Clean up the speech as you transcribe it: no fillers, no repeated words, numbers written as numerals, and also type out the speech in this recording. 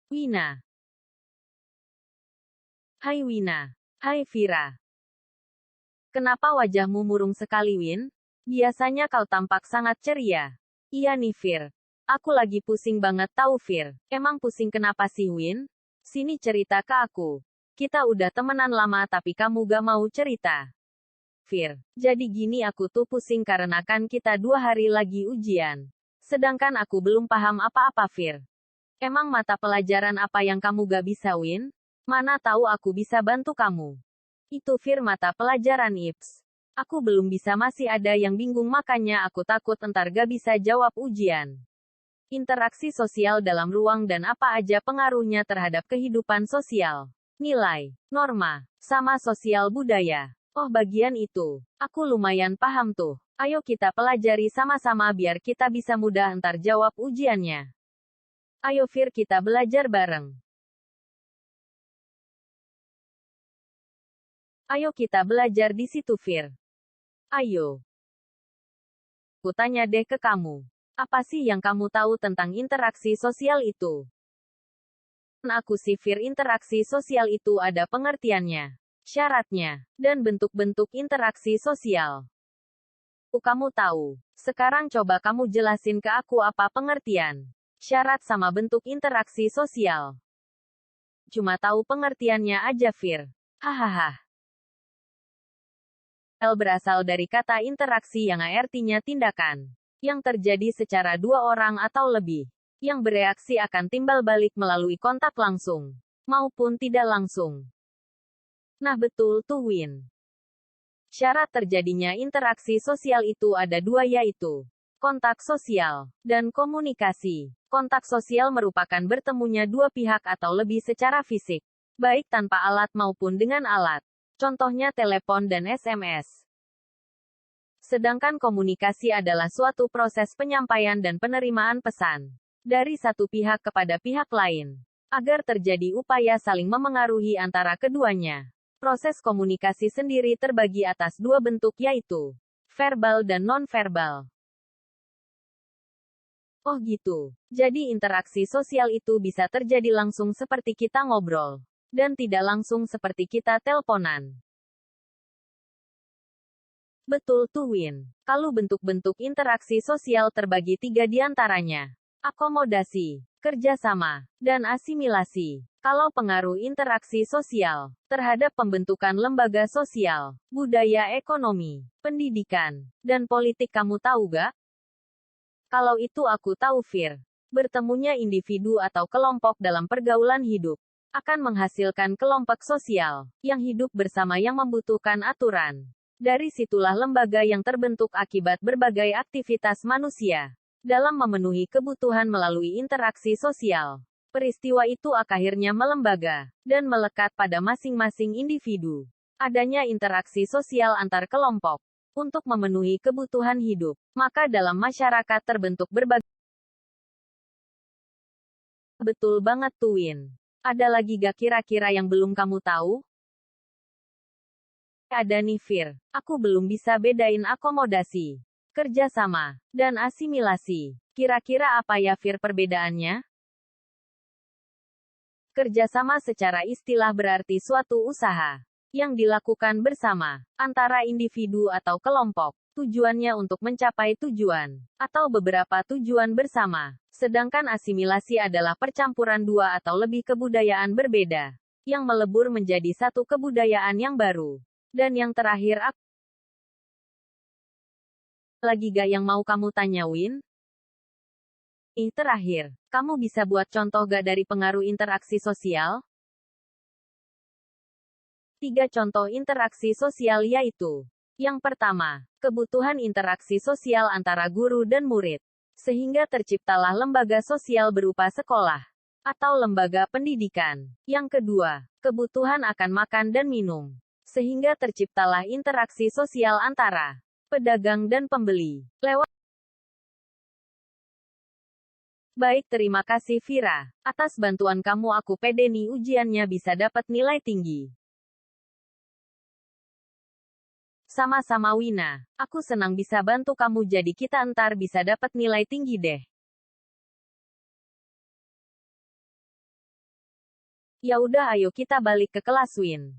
Wina. Hai Wina. Hai Vira. Kenapa wajahmu murung sekali, Win? Biasanya kau tampak sangat ceria. Iya nih, Vir. Aku lagi pusing banget tahu, Vir. Emang pusing kenapa sih, Win? Sini cerita ke aku. Kita udah temenan lama tapi kamu gak mau cerita. Vir. Jadi gini, aku tuh pusing karena kan kita 2 hari lagi ujian. Sedangkan aku belum paham apa-apa, Vir. Emang mata pelajaran apa yang kamu gak bisa, Win? Mana tahu aku bisa bantu kamu. Itu Vir, mata pelajaran IPS. Aku belum bisa, masih ada yang bingung, makanya aku takut entar gak bisa jawab ujian. Interaksi sosial dalam ruang dan apa aja pengaruhnya terhadap kehidupan sosial. Nilai, norma, sama sosial budaya. Oh, bagian itu. Aku lumayan paham tuh. Ayo kita pelajari sama-sama biar kita bisa mudah entar jawab ujiannya. Ayo Vir, kita belajar bareng. Ayo kita belajar di situ, Vir. Ayo. Ku tanya deh ke kamu. Apa sih yang kamu tahu tentang interaksi sosial itu? Aku sih, Vir, interaksi sosial itu ada pengertiannya, syaratnya, dan bentuk-bentuk interaksi sosial. Kamu tahu. Sekarang coba kamu jelasin ke aku apa pengertian, syarat sama bentuk interaksi sosial. Cuma tahu pengertiannya aja, Vir. Hahaha. Berasal dari kata interaksi yang artinya tindakan yang terjadi secara dua orang atau lebih, yang bereaksi akan timbal balik melalui kontak langsung maupun tidak langsung. Nah betul tuh, Win. Syarat terjadinya interaksi sosial itu ada dua, yaitu kontak sosial dan komunikasi. Kontak sosial merupakan bertemunya dua pihak atau lebih secara fisik, baik tanpa alat maupun dengan alat. Contohnya telepon dan SMS. Sedangkan komunikasi adalah suatu proses penyampaian dan penerimaan pesan dari satu pihak kepada pihak lain, agar terjadi upaya saling memengaruhi antara keduanya. Proses komunikasi sendiri terbagi atas dua bentuk, yaitu verbal dan non-verbal. Oh gitu. Jadi interaksi sosial itu bisa terjadi langsung seperti kita ngobrol, dan tidak langsung seperti kita teleponan. Betul tuh, Win. Kalau bentuk-bentuk interaksi sosial terbagi 3 diantaranya. Akomodasi, kerjasama, dan asimilasi. Kalau pengaruh interaksi sosial terhadap pembentukan lembaga sosial, budaya, ekonomi, pendidikan, dan politik, kamu tahu gak? Kalau itu aku tahu, Vir. Bertemunya individu atau kelompok dalam pergaulan hidup akan menghasilkan kelompok sosial yang hidup bersama yang membutuhkan aturan. Dari situlah lembaga yang terbentuk akibat berbagai aktivitas manusia dalam memenuhi kebutuhan melalui interaksi sosial. Peristiwa itu akhirnya melembaga dan melekat pada masing-masing individu. Adanya interaksi sosial antar kelompok untuk memenuhi kebutuhan hidup, maka dalam masyarakat terbentuk berbagai. Betul banget tuh, Win. Ada lagi gak kira-kira yang belum kamu tahu? Ada nih, Vir. Aku belum bisa bedain akomodasi, kerjasama, dan asimilasi. Kira-kira apa ya, Vir, perbedaannya? Kerjasama secara istilah berarti suatu usaha yang dilakukan bersama antara individu atau kelompok. Tujuannya untuk mencapai tujuan atau beberapa tujuan bersama. Sedangkan asimilasi adalah percampuran dua atau lebih kebudayaan berbeda yang melebur menjadi satu kebudayaan yang baru. Dan yang terakhir, lagi gak yang mau kamu tanya, Win? Terakhir, kamu bisa buat contoh gak dari pengaruh interaksi sosial? 3 contoh interaksi sosial yaitu: yang pertama, kebutuhan interaksi sosial antara guru dan murid, sehingga terciptalah lembaga sosial berupa sekolah atau lembaga pendidikan. Yang kedua, kebutuhan akan makan dan minum, sehingga terciptalah interaksi sosial antara pedagang dan pembeli lewat. Baik, terima kasih Vira atas bantuan kamu. Aku pede nih ujiannya bisa dapat nilai tinggi. Sama-sama Wina. Aku senang bisa bantu kamu, jadi kita entar bisa dapat nilai tinggi deh. Ya udah ayo kita balik ke kelas Win.